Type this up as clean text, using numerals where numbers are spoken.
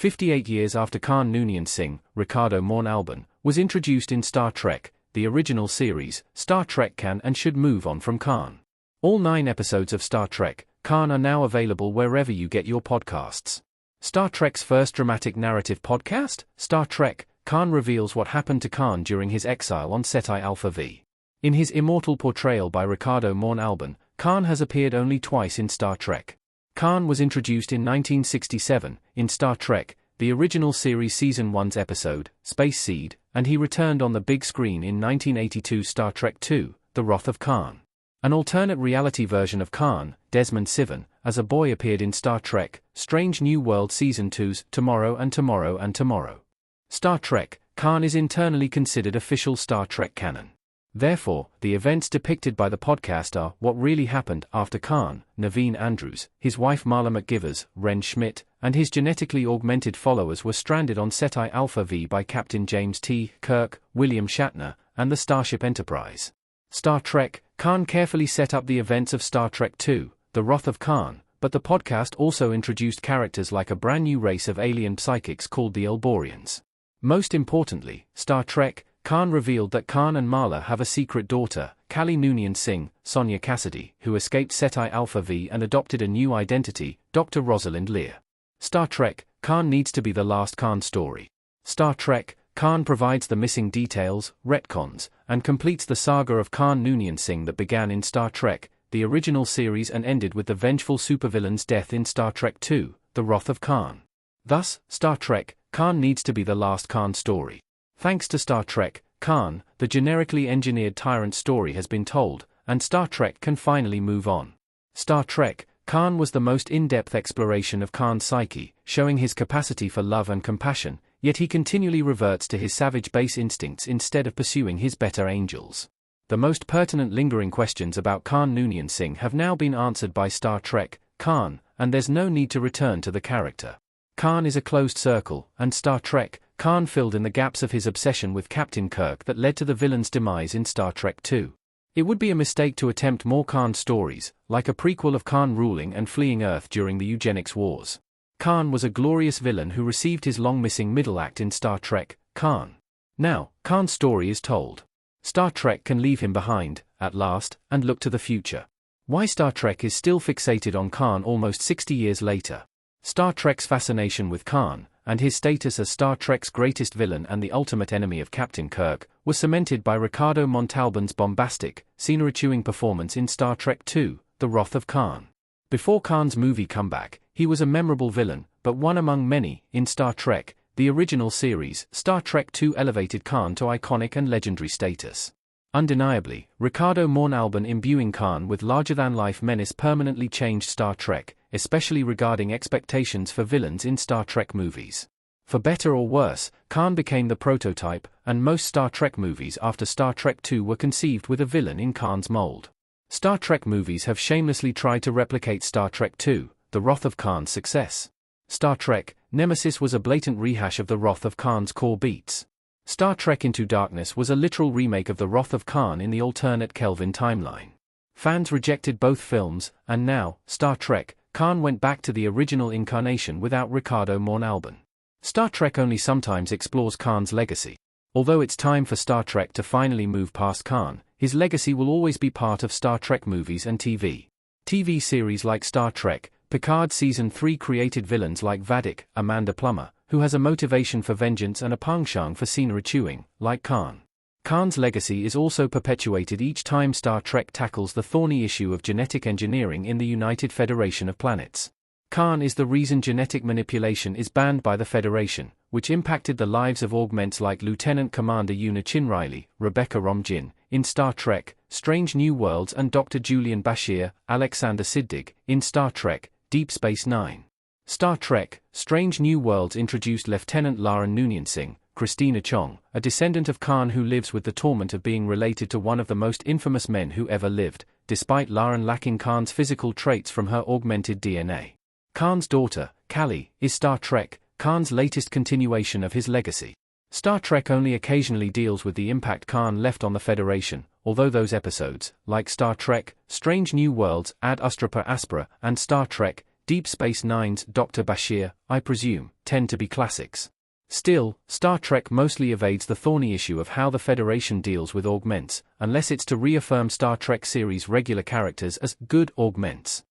58 years after Khan Noonien Singh, Ricardo Montalban, was introduced in Star Trek, the original series, Star Trek can and should move on from Khan. All 9 episodes of Star Trek, Khan are now available wherever you get your podcasts. Star Trek's first dramatic narrative podcast, Star Trek, Khan reveals what happened to Khan during his exile on Ceti Alpha V. In his immortal portrayal by Ricardo Montalban, Khan has appeared only twice in Star Trek. Khan was introduced in 1967, in Star Trek, the original series Season 1's episode, Space Seed, and he returned on the big screen in 1982 Star Trek II, The Wrath of Khan. An alternate reality version of Khan, Desmond Sivan, as a boy appeared in Star Trek, Strange New World Season 2's Tomorrow and Tomorrow and Tomorrow. Star Trek, Khan is internally considered official Star Trek canon. Therefore, the events depicted by the podcast are what really happened after Khan, Naveen Andrews, his wife Marla McGivers, Ren Schmidt, and his genetically augmented followers were stranded on Ceti Alpha V by Captain James T. Kirk, William Shatner, and the Starship Enterprise. Star Trek, Khan carefully set up the events of Star Trek II, The Wrath of Khan, but the podcast also introduced characters like a brand new race of alien psychics called the Elborians. Most importantly, Star Trek, Khan revealed that Khan and Marla have a secret daughter, Kali Noonien Singh, Sonia Cassidy, who escaped Ceti Alpha V and adopted a new identity, Dr. Rosalind Lear. Star Trek, Khan needs to be the last Khan story. Star Trek, Khan provides the missing details, retcons, and completes the saga of Khan Noonien Singh that began in Star Trek, the original series and ended with the vengeful supervillain's death in Star Trek II, The Wrath of Khan. Thus, Star Trek, Khan needs to be the last Khan story. Thanks to Star Trek, Khan, the generically engineered tyrant story has been told, and Star Trek can finally move on. Star Trek, Khan was the most in-depth exploration of Khan's psyche, showing his capacity for love and compassion, yet he continually reverts to his savage base instincts instead of pursuing his better angels. The most pertinent lingering questions about Khan Noonien Singh have now been answered by Star Trek, Khan, and there's no need to return to the character. Khan is a closed circle, and Star Trek, Khan filled in the gaps of his obsession with Captain Kirk that led to the villain's demise in Star Trek II. It would be a mistake to attempt more Khan stories, like a prequel of Khan ruling and fleeing Earth during the eugenics wars. Khan was a glorious villain who received his long-missing middle act in Star Trek, Khan. Now, Khan's story is told. Star Trek can leave him behind, at last, and look to the future. Why Star Trek is still fixated on Khan almost 60 years later. Star Trek's fascination with Khan, and his status as Star Trek's greatest villain and the ultimate enemy of Captain Kirk, was cemented by Ricardo Montalban's bombastic, scenery-chewing performance in Star Trek II, The Wrath of Khan. Before Khan's movie comeback, he was a memorable villain, but one among many. In Star Trek, the original series, Star Trek II elevated Khan to iconic and legendary status. Undeniably, Ricardo Montalban imbuing Khan with larger-than-life menace permanently changed Star Trek, especially regarding expectations for villains in Star Trek movies. For better or worse, Khan became the prototype, and most Star Trek movies after Star Trek II were conceived with a villain in Khan's mold. Star Trek movies have shamelessly tried to replicate Star Trek II, The Wrath of Khan's success. Star Trek, Nemesis was a blatant rehash of The Wrath of Khan's core beats. Star Trek Into Darkness was a literal remake of The Wrath of Khan in the alternate Kelvin timeline. Fans rejected both films, and now, Star Trek, Khan went back to the original incarnation without Ricardo Montalban. Star Trek only sometimes explores Khan's legacy. Although it's time for Star Trek to finally move past Khan, his legacy will always be part of Star Trek movies and TV. TV series like Star Trek, Picard Season 3 created villains like Vadic, Amanda Plummer, who has a motivation for vengeance and a penchant for scenery chewing, like Khan. Khan's legacy is also perpetuated each time Star Trek tackles the thorny issue of genetic engineering in the United Federation of Planets. Khan is the reason genetic manipulation is banned by the Federation, which impacted the lives of augments like Lieutenant Commander Una Chinriley, Rebecca Romijn, in Star Trek, Strange New Worlds and Dr. Julian Bashir, Alexander Siddig, in Star Trek, Deep Space Nine. Star Trek, Strange New Worlds introduced Lieutenant Lauren Noonien Singh, Christina Chong, a descendant of Khan who lives with the torment of being related to one of the most infamous men who ever lived, despite Lauren lacking Khan's physical traits from her augmented DNA. Khan's daughter, Kali, is Star Trek, Khan's latest continuation of his legacy. Star Trek only occasionally deals with the impact Khan left on the Federation, although those episodes, like Star Trek, Strange New Worlds, Ad Astra per Aspera, and Star Trek, Deep Space Nine's Dr. Bashir, I presume, tend to be classics. Still, Star Trek mostly evades the thorny issue of how the Federation deals with augments, unless it's to reaffirm Star Trek series' regular characters as good augments.